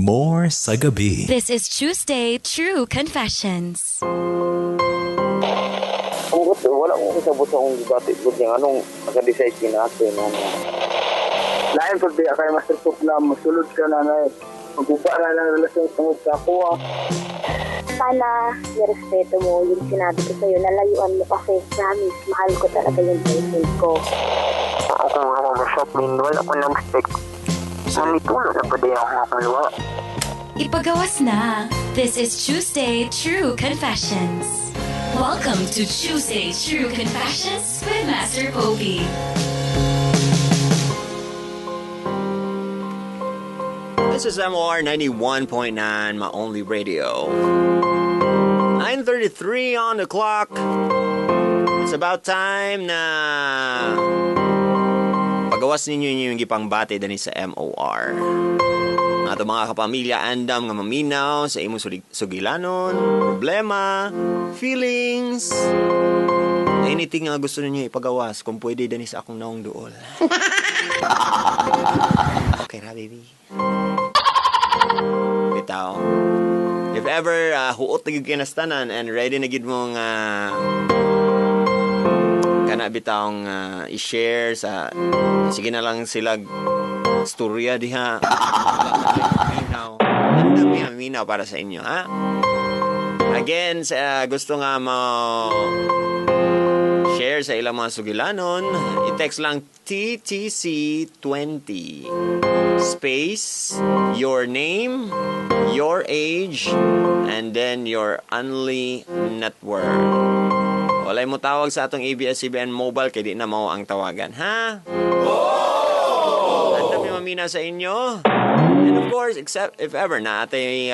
more sa gabi. This is Tuesday True Confessions. Wala ko kasabot sa akong gibatid niya. Anong pagka-decide natin? Lain po di kay Master Cook na masulod ka na na magbuba na ng relasyon tungkol sa kuha. Sana nirespeto mo yung sinabi ko sa'yo. Nalayuan mo kasi promise. Mahal ko talaga yung boyfriend ko. Ako nga masap min. Wala ko nang expect. Sanitulo na pa din ang hakalwa. Ipagawas na. This is Tuesday True Confessions. Welcome to Tuesday True Confessions with Master Popey. This is MOR 91.9, my only radio. 9:33 on the clock. It's about time na pagawas ninyo yung gipangbate dani sa MOR. Ato mga kapamilya, andam nga maminaw sa imong sugilanon, problema, feelings, anything nga gusto ninyo ipagawas kung pwede dani sa akong naong duol. Okay ra, baby. Bitaw. If ever huot na gid kinastanan and ready na gid mong kana bitawng i-share sa sige na lang sila storya diha. Minaw para sa inyo, ha? Again, gusto nga mo share sa ilang mga sugilanon, i-text lang TTC20 space your name, your age, and then your only net worth. Walay mo tawag sa atong ABS-CBN mobile kay di na mao ang tawagan, ha? Andam yung mamina sa inyo. And of course, except if ever na atay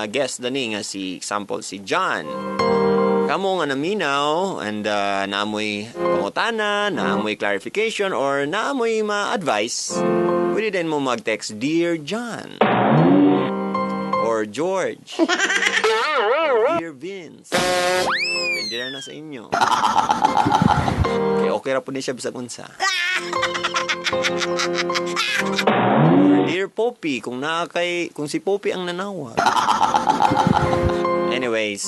guest dani nga si example si John. Kamo nga naminaw and naamoy pangutana, naamoy clarification or naamoy ma-advice. Pwede din mo mag-text Dear John or George or Dear Vince. Pwede na sa inyo. Okay ra po din siya bisag unsa. Or Dear Poppy kung si Poppy ang nanawag. Anyways,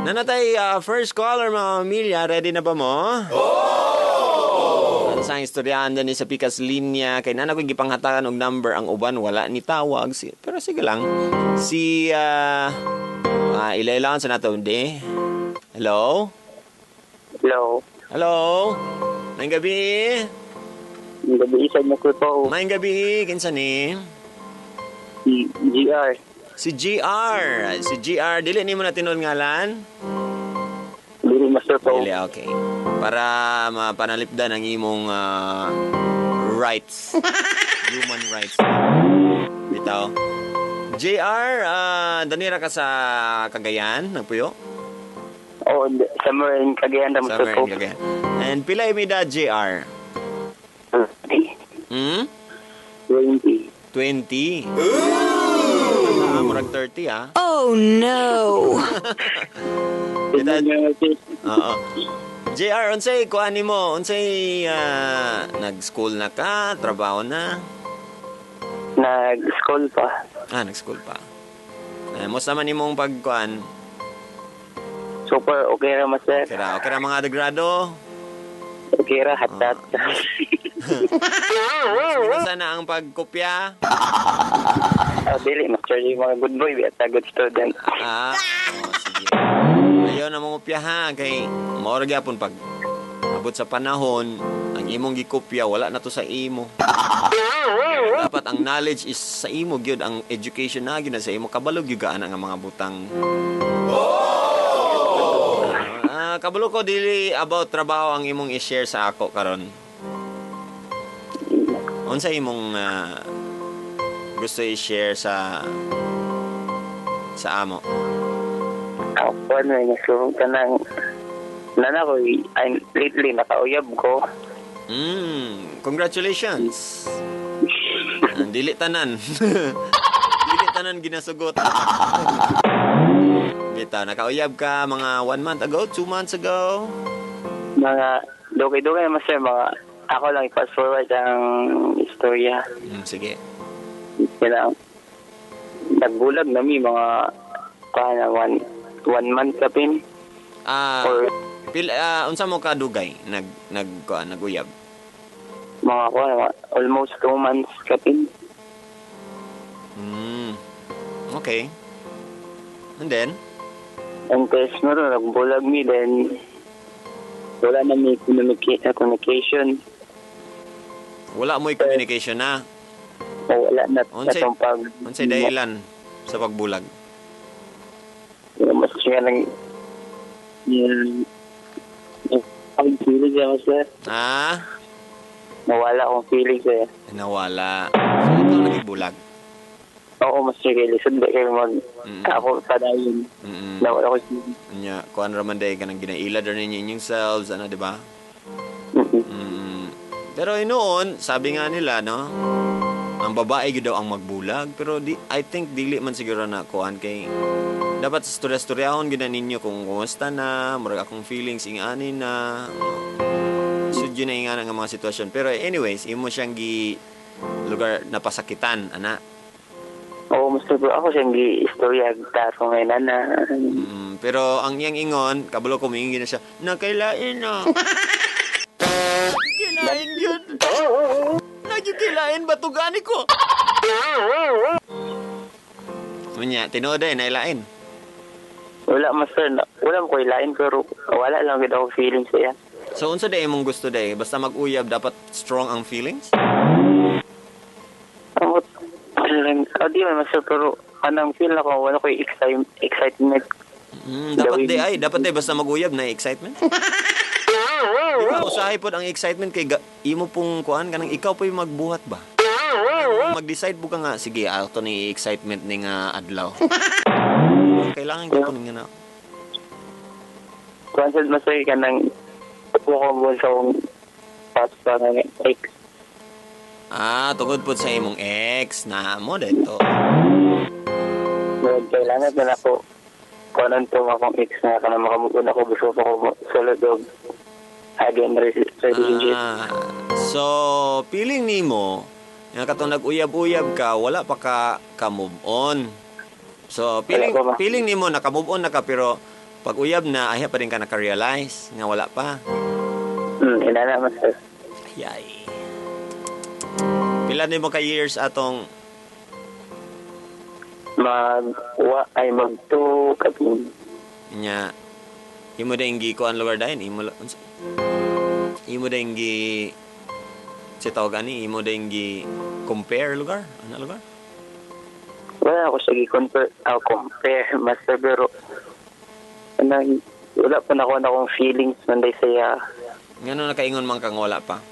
nanatay first caller mga pamilya, ready na ba mo? Sa istoryahan din sa pikas linya kay nana ko gipanghatakan og number ang uban wala ni tawag pero sige lang si ilailan sa nato de. Hello? Hello? Maayong gabi. Ang gabi isa mo ko po. Maayong gabi, kinsa ni? Si GR. Si GR, dili ni mo na tinud ngalan? Dili Master po. Dili, okay. Para mapanalipdan ang imong rights. Human rights. Bitaw. JR, danira ka sa Cagayan, nagpuyo? Oo, summer in Cagayan. Summer in Cagayan. And pila imida JR? 20. 20? Murag 30, ah. Oh no! Oo. JR, unsay kuan nimo? Unsay nag-school na ka? Trabaho na? Nag-school pa. Nag-school pa. Musta man imong pagkuan? Super okay ra Master. Okay ra mga degrado? Okay ra hatat. Musta na ang pagkopya? Dili Master, yung mga good boy at good student. Sige. Ayaw na mong kopya ha kay maura gyapon pag abot sa panahon ang imong gikopya wala na to sa imo. Dapat ang knowledge is sa imo gyud, ang education na gyud sa imo kabalog gyud ang mga butang. Kabalo ko dili about trabaho ang imong i-share sa ako karon. Unsa imong gusto i-share sa amo? Ako na yung kanang nana ko lately nakauyab ko. Congratulations. Dili tanan. Dili tanan ginasugot. Bita, nakauyab ka mga 1 month ago, 2 months ago? Mga dugay-dugay naman sir, mga ako lang i-fast forward ang istorya. Sige. Kailangan nagbulag nami mga kana 1 month kapin. Or Unsa mo kadugay naguyab? Mga almost 2 months kapin. Okay. And then? And test mo rin, nagbulag mi, then wala na may communication. Wala mo'y communication na? O wala na Unsay pag... dahilan sa pagbulag? Mas siya lang... Ang feeling siya, sir. Nawala akong feeling siya. Nawala. So, ikaw nagbulag? Oo, mas sige. Lisod ba kayo ako padayon. Nawala ko siya. Kuan raman day ka nang ginailad rin ninyo inyong selves, di ba? Pero noon, sabi nga nila, no? Ang babae yun daw ang magbulag. Pero I think dili man siguro na kuan kay... Dapat storya-storyahon gina ninyo kung kumusta na, murag akong feelings ingani na. Sudyo na ingana nga mga sitwasyon. Pero anyways, imo siyang lugar na pasakitan, ana. Oo, mas ako siyang gi-istorya taro ngayon na. Pero ang iyang ingon, kabalo ko mingi na siya, nakailain na. Kilain yun. Nagikilain ba tugani ko? Munya, tinuod ay nailain. Wala master, wala ko ilain pero wala lang gid ako feelings siya. So unsa day imong gusto day? Basta mag-uyab dapat strong ang feelings? Di man master pero anang feel ako wala ko excitement. Dapat day basta mag-uyab na excitement. Di ba usahay pod ang excitement kay imo pong kuan kanang ikaw po yung magbuhat ba? Mag-decide po ka nga, sige, ato ni excitement ni nga adlaw. Kailangan ko nga na. Constant masay ka nang buko sa akong pasta ng ex. Tungod po sa imong ex na mo dito. Kailangan na ako kunan to akong ex na kana makamukon ako gusto ko sulod og again relationship. So, feeling nimo nga katong nag-uyab-uyab ka, wala pa ka move on. So, feeling nimo naka-move on na ka pero pag uyab na, ay pa rin ka naka-realize nga wala pa. Inana master. Yay. Pila nimo ka years atong mag-2 kapin. Nya, imo dahil kuan lugar dahil, imo dahil si tawag ani, imo dahil compare lugar? Ano lugar? Wala ako siya compare master pero wala pa na akong feelings manday saya. Ngano nakaingon man kang wala pa?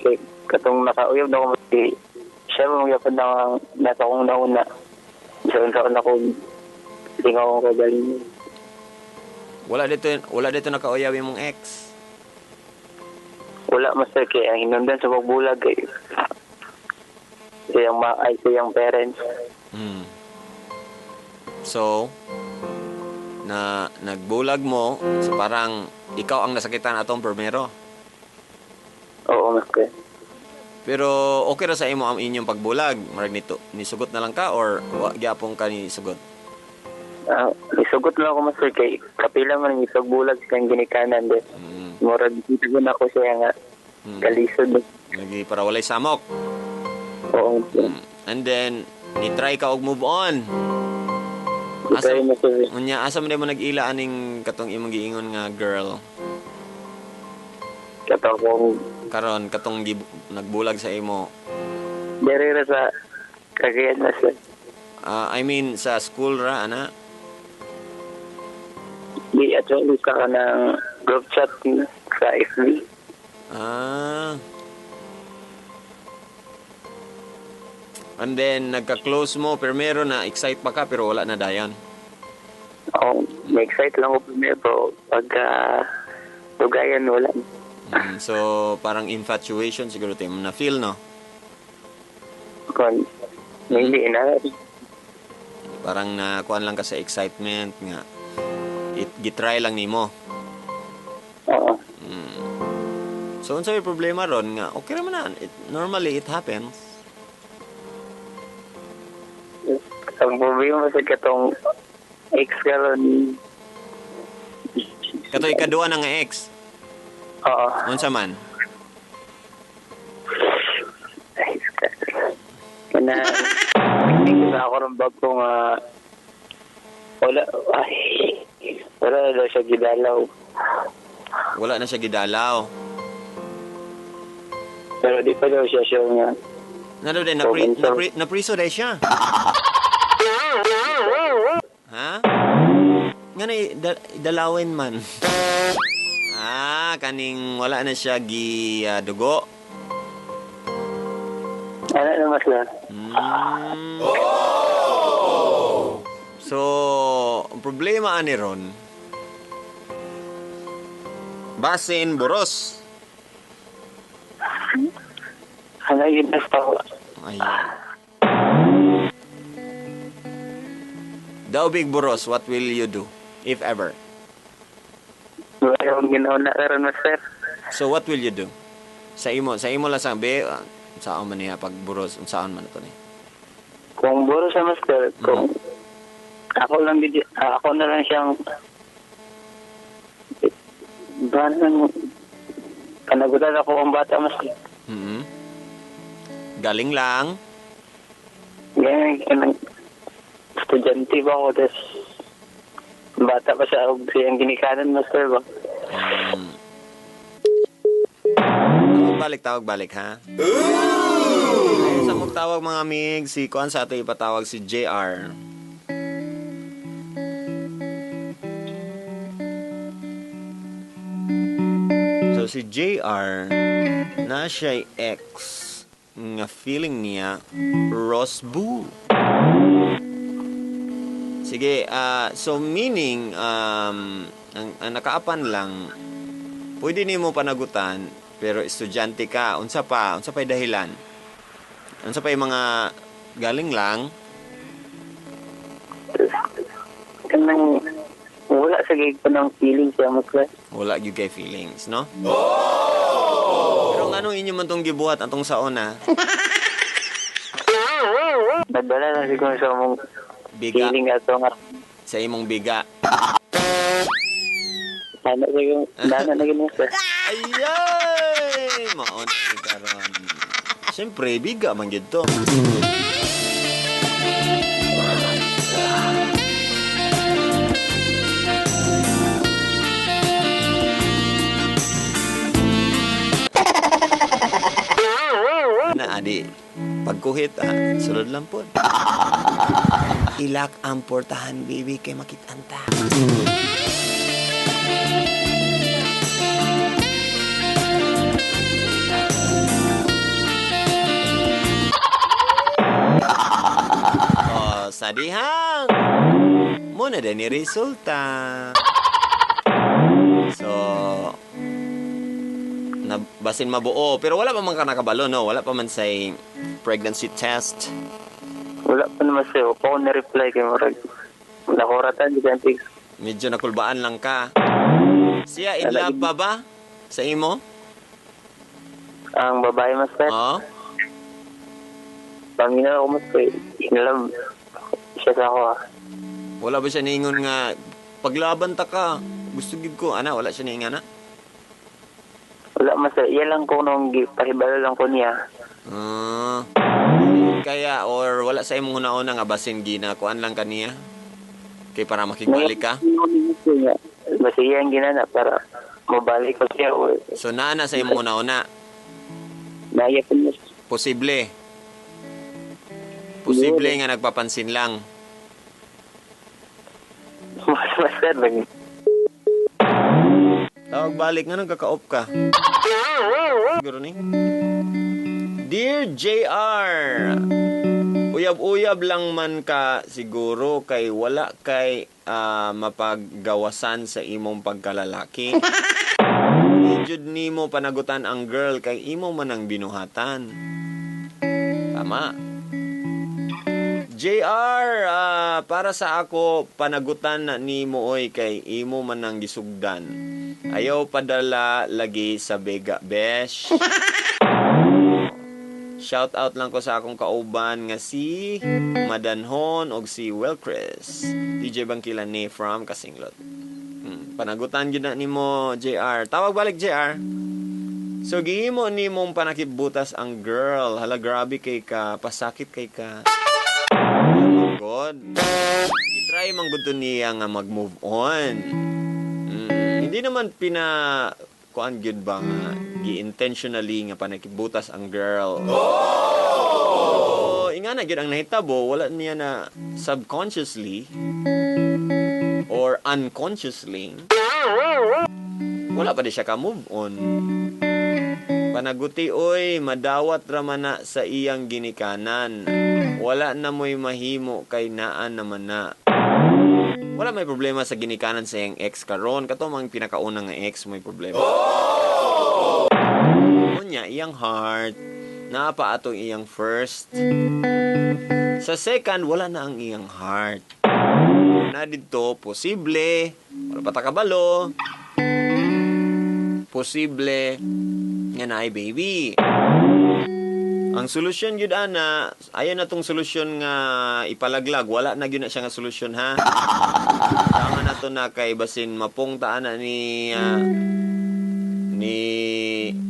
Okay, katong nakauyab na ako siya mo yapad na nasa akong nauna. Diyan sa ako hindi ako kagaling. Wala dito nakauyab yung ex. Wala master kay ang hinundan sa pagbulag kay siyang parents. So, nagbulag mo, so parang ikaw ang nasakitan atong primero. Oo, master. Pero okay ra sa imo ang inyong pagbulag? Marag nito, nisugot na lang ka or gyapon ka ni sugot? Isugot lang ako master kay kapila man yung pagbulag sa ginikanan din. Murag dito na ako siya nga kalisod. Lagi para walay samok. Oo. And then ni-try ka og move on. Asa mo nag-ila aning katong imong giingon nga girl? Katong nagbulag sa imo. Dere ra sa Cagayan na siya. I mean sa school ra ana. Di actually ka ng group chat sa FB. And then nagka-close mo primero na excite pa ka pero wala na dayon. Na-excite lang ako primero pagka tugayan wala. So parang infatuation siguro tayo na feel no? Hindi na. Parang nakuan lang ka sa excitement nga. Gitry lang nimo. Oo. So unsa may problema ron nga okay naman na normally it happens. Ang problema sa katong ex karon. Katoy kadua ng ex. Oo. Unsa man? Kana hindi ako rin bago nga wala na daw siya gidalaw. Wala na siya gidalaw. Pero di pa daw siya sure nga. Nado din na priso dai siya. Ha? Nga na dalawin man. Kaning wala na siya gi dugo. Ano naman sila? So, ang problema ani ron, basin boros. Ano yun na tawa? Ayun. Daw big boros, what will you do if ever? Wala yung ginauna karon master. So what will you do? Sa imo lang sabi, saan man niya pag boros, saan man ito ni? Kung buro sa master, kung ako na lang siyang panagutan ako ang bata master. Galing lang. Ganyan, estudyante ba ako, tapos bata pa siya, siyang ginikanan master ba? Tawag balik ha. Ayun sa magtawag mga amig, si Kuan sa ato ipatawag si JR. So si JR na siya'y ex nga feeling niya Rosbu. Sige, so meaning ang nakaapan lang pwede nimo panagutan pero estudyante ka, unsa pa'y dahilan? Unsa pa'y mga galing lang? Kanang wala sa gig pa ng feelings siya master. Wala gyud kay feelings, no? Pero anong inyo man tong gibuhat atong saon ha? Nagdala na siguro sa mong Biga feeling ato nga. sa imong biga. Ano sa yung dana na ganun sir. Ayay! Maon ni karon. Siyempre, biga man gyud to. Na adi, pagkuhit sulod lang po. Ilak ang portahan, baby, kay makitanta. Sa dihang muna din ni resulta. So basin mabuo pero wala pa man ka nakabalo, no? Wala pa man say pregnancy test. Wala pa naman siya. Pa ako na-reply kay Marag. Nakuratan, di kantig. Medyo nakulbaan lang ka. Siya in love pa ba sa imo? Ang babae master. Oo. Pangina ako master. In love siya sa ako Wala ba siya ningon nga paglaban ta ka? Gusto gid ko ana, wala siya ningon ana. Wala master. Iyan lang ko nung pahibalo lang ko niya. Kaya or wala sa imong una-una nga basin gina kuan lang kaniya. Kay para makigbalik ka. Basta iyan ginana para mabalik ko siya. So nana sa imong una-una. Naya po niya. Posible nga nagpapansin lang. Master lang. Tawag balik nga nagkaka-off ka. Siguro ni. Dear JR, uyab-uyab lang man ka siguro kay wala kay mapaggawasan sa imong pagkalalaki. Jud nimo panagutan ang girl kay imo man ang binuhatan. Tama. JR, para sa ako panagutan na nimo oy kay imo man ang gisugdan. Ayaw padala lagi sa bega besh. Shout out lang ko sa akong kauban nga si Madanhon og si Welcris. DJ Bangkilan ni from Kasinglot. Panagutan gyud na nimo JR. Tawag balik JR. So gihimo nimong panakibutas ang girl. Hala grabe kay ka, pasakit kay ka. Oh God. I-try man gud niya nga mag-move on. Hindi naman kuan gyud ba nga gi-intentionally nga panakibutas ang girl. Inga na gyud ang nahitabo, wala niya na subconsciously or unconsciously wala pa di siya ka move on. Panaguti oy, madawat raman na sa iyang ginikanan. Wala na mo'y mahimo kay naan naman na. Wala may problema sa ginikanan sa iyang ex karon. Kato mang pinakaunang nga ex mo'y problema. Unya, iyang heart. Napa atong iyang first. Sa second, wala na ang iyang heart. Na dito, posible. Wala pa takabalo. Posible nga na ay baby. Ang solusyon gyud ana, ayon na tong solusyon nga ipalaglag, wala na gyud na siya nga solusyon ha. Tama na to na kay basin mapungtaan na ni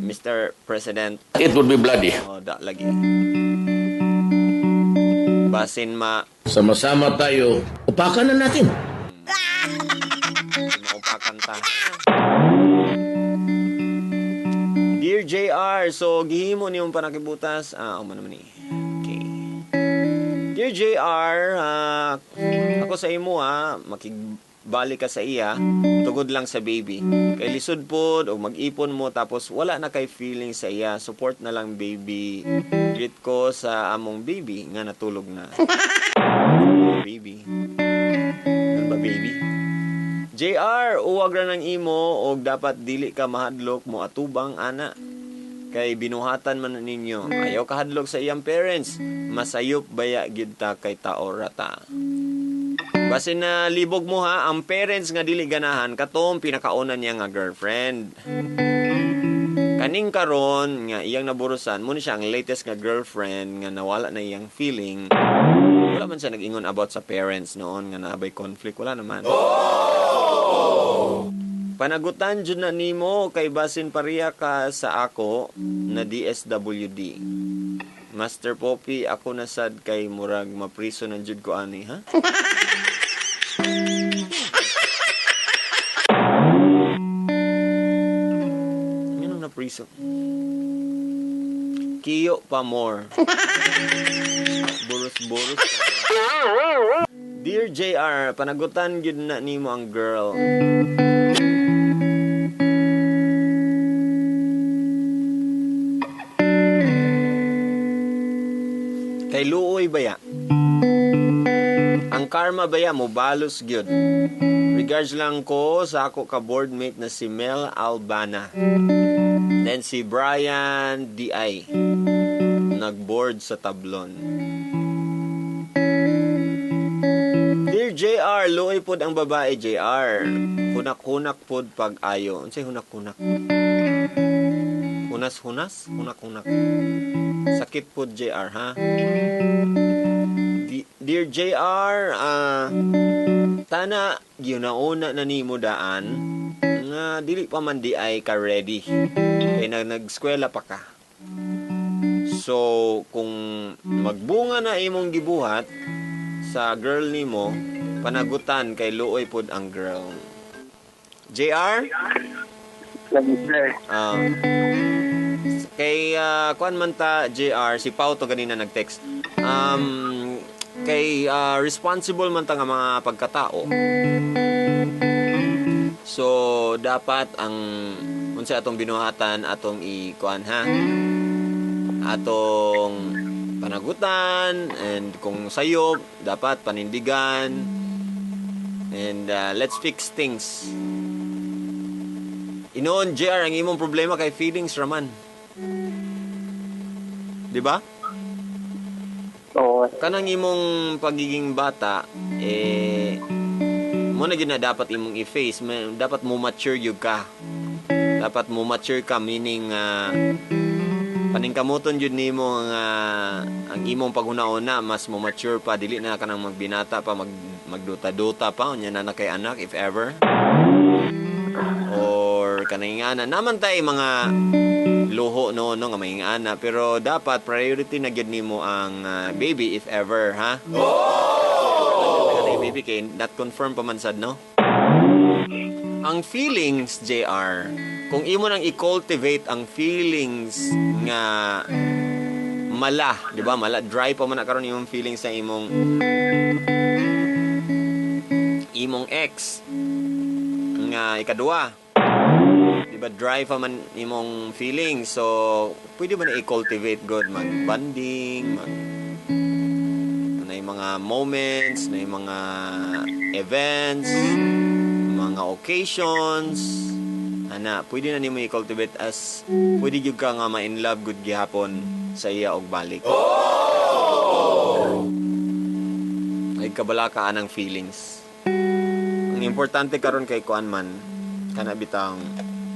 Mr. President. It would be bloody. Da lagi. Basin Sama-sama tayo. Upakan na natin. Maupakan ta. Dear JR, so gihimo niyong panakibutas. Naman ni. Okay. Dear JR, ako sa imo makigbalik ka sa iya, tugod lang sa baby. Kay lisod pod o mag-ipon mo tapos wala na kay feeling sa iya. Support na lang baby. Greet ko sa among baby nga natulog na. Baby. Ano ba baby? JR, uwag ra ng imo og dapat dili ka mahadlok mo atubang ana. Kay binuhatan man ninyo. Ayaw kahadlok sa iyang parents. Masayop baya gid ta kay tao rata. Basin na libog mo ha, ang parents nga dili ganahan katong pinakauna niya nga girlfriend. Kaning karon nga iyang naburusan, mo ni siya ang latest nga girlfriend nga nawala na iyang feeling. Wala man siya nag-ingon about sa parents noon nga naabay conflict, wala naman. Panagutan jud na nimo kay basin pareha ka sa ako na DSWD. Master Poppy, ako na sad kay murag mapriso ng jud ko ani ha. Minong na priso? Kiyo pa more. Burus-burus. Dear JR, panagutan gyud na nimo ang girl. Kay luoy baya. Ang karma baya mo balos gyud. Regards lang ko sa ako ka boardmate na si Mel Albana. Then si Brian D.I. Nagboard sa tablon. Dear JR, luoy pod ang babae JR. Hunak-hunak pod pag-ayo. Unsay hunak-hunak? Hunas-hunas? Hunak-hunak. Sakit pod JR ha. Dear JR, tana ginauna na nimo daan nga dili pa man di ay ka ready. Kay nag-eskwela pa ka. So, kung magbunga na imong gibuhat sa girl nimo, panagutan kay luoy pod ang girl. JR? Kay kuan man ta JR, si Pau to ganina nag-text. Kay responsible man ta nga mga pagkatao. So dapat ang unsa atong binuhatan atong ikuan ha. Atong panagutan and kung sayop dapat panindigan. And let's fix things. Inoon JR ang imong problema kay feelings raman. 'Di ba? Oo. Kanang imong pagiging bata mo na gid na dapat imong i-face, dapat mo mature yug ka. Dapat mo mature ka meaning Paningkamuton jud nimo nga ang imong paghuna-una mas mo mature pa, dili na ka nang magbinata pa, magduta-duta pa unya na kay anak if ever. Or kaningana naman tay mga luho no nga maingana, pero dapat priority na gyud nimo ang baby if ever, ha? Baby kay not confirm pa man sad, no? Ang feelings, JR, kung imo nang i-cultivate ang feelings nga mala, di ba? Mala, dry pa man na karon imong feelings sa imong ex nga ikadua. Di ba? Dry pa man imong feelings. So, pwede ba na i-cultivate good? Mag-bonding, na yung mga moments, na yung mga events, mga occasions, ana, pwede na nimo i-cultivate as pwede gyud ka nga ma-in love good gihapon sa iya og balik. Ay kabala ka anang feelings. Ang importante karon kay kuan man kana bitang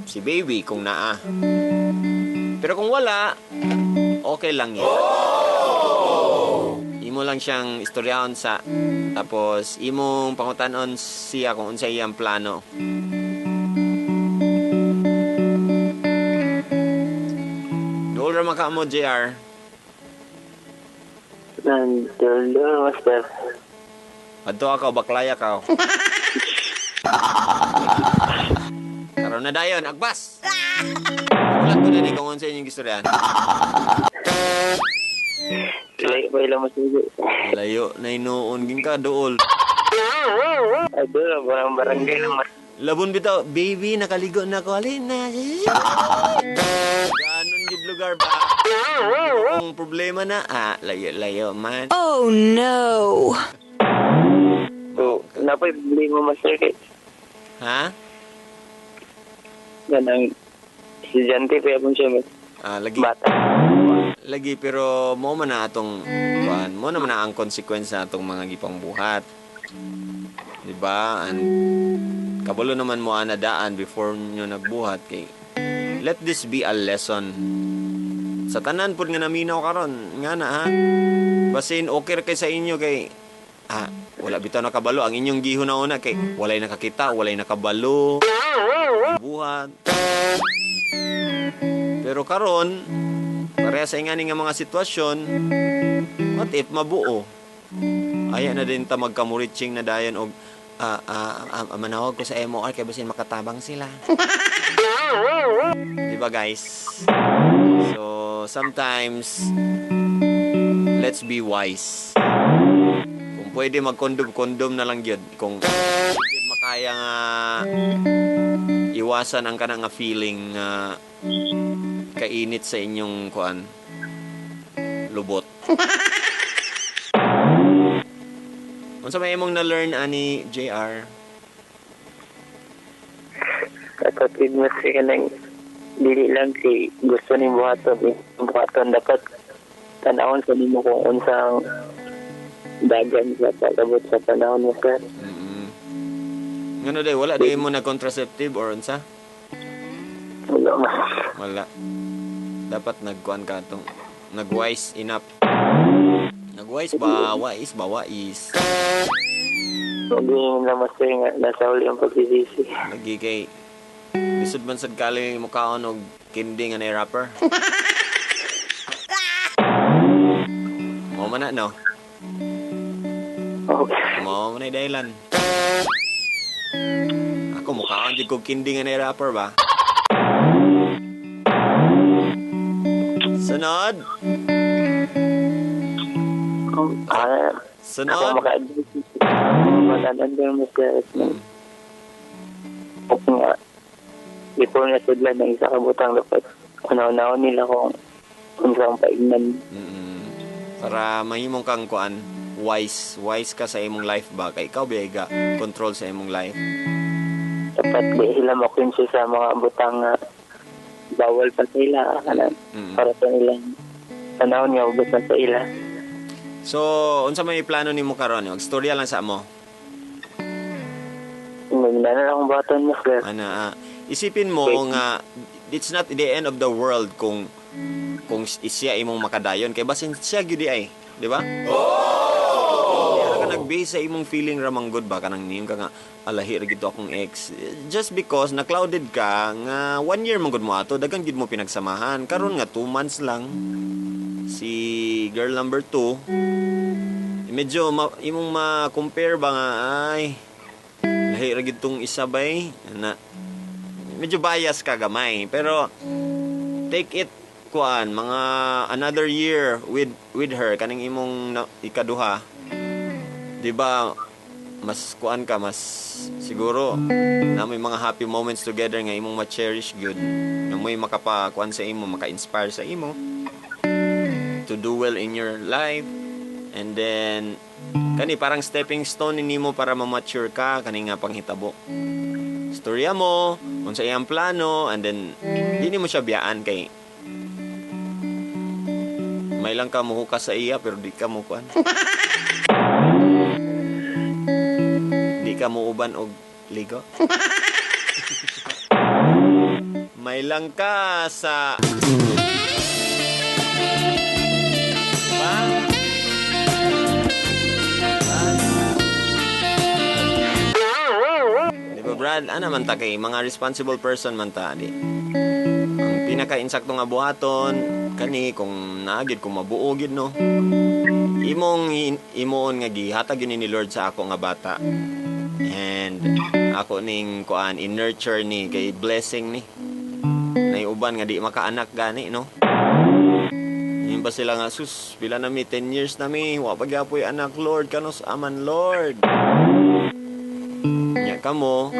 si baby kung naa. Pero kung wala, okay lang yan. Imo lang siyang istoryaon sa tapos imong pangutanon siya kung unsa iyang plano. Dool ra maka mo, JR. Nandiyo, master. Adto ka baklaya ka. Karon na dayon, agbas. Ulat ko na ni kung unsa inyong istoryahan. Layo pa ilang masugo. Layo na inuon ging ka dool. Ay, doon, barangay naman. Labon bitaw, baby, nakaligo na ko. Alin na. Ganon gid lugar ba? Kung problema na, layo man. Oh no! So, napay problema, master, kay Ha? ganang estudyante pa yapon siya, Lagi. bata. Lagi, pero mo man na atong, mo naman na ang consequence na atong mga gipang buhat. Diba? And kabalo naman mo anadaan before nyo nagbuhat kay let this be a lesson sa tanan pud nga naminaw karon nga na ha basin okay kay sa inyo kay wala bitaw nakabalo ang inyong gihon na una kay walay nakakita walay nakabalo buhat pero karon pareha sa ingani nga mga sitwasyon what if mabuo aya na din ta magkamuritsing na dayon og manawag ko sa MOR kay basin makatabang sila. Diba guys? So, sometimes, let's be wise. Kung pwede mag-condom na lang yun. Kung pwede makaya nga iwasan ang kanang nga feeling nga kainit sa inyong kuan lubot. Unsa may imong na-learn ani JR? Kapatid mo siya nang dili lang si gusto ni buhaton dapat tanawon sa nimo kung unsang dagan sa pagabot sa panahon mo sir. Ngano day wala day mo na contraceptive or unsa? Wala. Dapat nagkuan ka tong nag-wise enough. Nag-wise ba? Wise ba? Wise. Hindi na master nga nasa uli ang pagsisisi. Lagi kay bisod man sad kali mo kaon og kindi nga na rapper. Mo man na no. Okay. Mo man na dahilan. Ako mo kaon jud kog kindi nga na rapper ba? Sunod. Sunod. Ako maka-advise. Matanan mo siya. Okay nga. Before na sila ng isa kabutang dapat unaw-unaw nila kung unsang paignan. Para mahimong kang kuan wise ka sa imong life ba kay ikaw biya control sa imong life. Dapat di sila makonsiyo sa mga butang bawal pa sila para sa ilang panahon nga ubos na sa ila. So, unsa may plano nimo karon? Magstorya lang sa mo. Magna na akong baton mo, sir. Isipin mo nga it's not the end of the world kung kung siya imong makadayon kay basin siya gyud ay, di ba? Kaya ka nag-base sa imong feeling ramang good ba kanang niyong ka nga alahi ra gid akong ex just because na-clouded ka nga 1 year man gud mo ato daghang gid mo pinagsamahan karon nga 2 months lang si girl number 2 medyo imong ma-compare ba nga ay lahi ra gid tong isa bay na medyo bias ka gamay pero take it kuan mga another year with her kaning imong ikaduha di ba mas kuan ka mas siguro na may mga happy moments together nga imong ma-cherish good nga mo'y makapakuan sa imo maka-inspire sa imo to do well in your life and then kani parang stepping stone nimo para ma-mature ka kani nga panghitabo storya mo unsa iyang plano and then dili mo siya biyaan kay may lang ka muhukas sa iya pero di ka mo kuan di ka mo uban og ligo may lang ka sa ba? Di ba Brad ana man ta kay mga responsible person man ta di ang pinaka-insakto nga buhaton kani kung naagid kung mabuo gid no imoon nga gihatag yun ni Lord sa ako nga bata and ako ning kuan in-nurture ni kay blessing ni naiuban nga di makaanak gani no yun ba sila nga sus pila na mi 10 years na mi wa pa gyapoy anak Lord kanos aman Lord nya kamo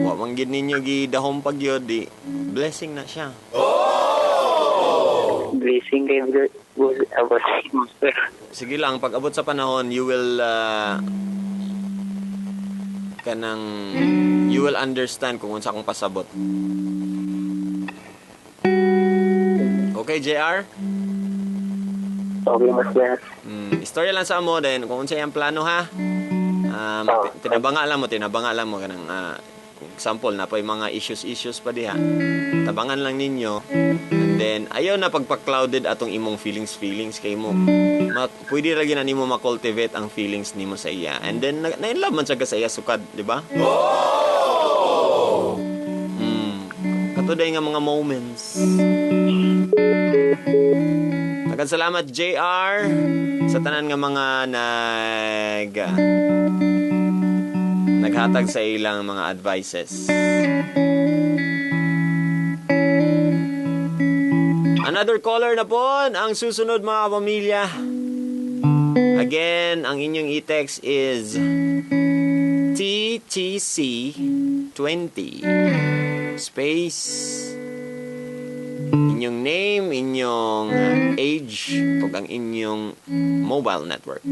wa man gid ninyo gidahom pagyod di blessing na siya Blessing kay about master. sige lang pag abot sa panahon you will you will understand kung unsa akong pasabot okay JR Okay, master. istorya lang sa amo din kung unsa yung plano ha tinabanga alam mo kanang example na pa yung mga issues pa diha tabangan lang ninyo and then ayaw na pagpa-clouded atong imong feelings kay mo pwede ra gyud nimo ma-cultivate ang feelings nimo sa iya and then na-inlove man siya sa iya sukad di ba katuday nga mga moments salamat JR sa tanan nga mga naghatag sa ilang mga advices. Another caller na po ang susunod mga pamilya. Again, ang inyong e-text is TTC20 space inyong name, inyong age, ug ang inyong mobile network.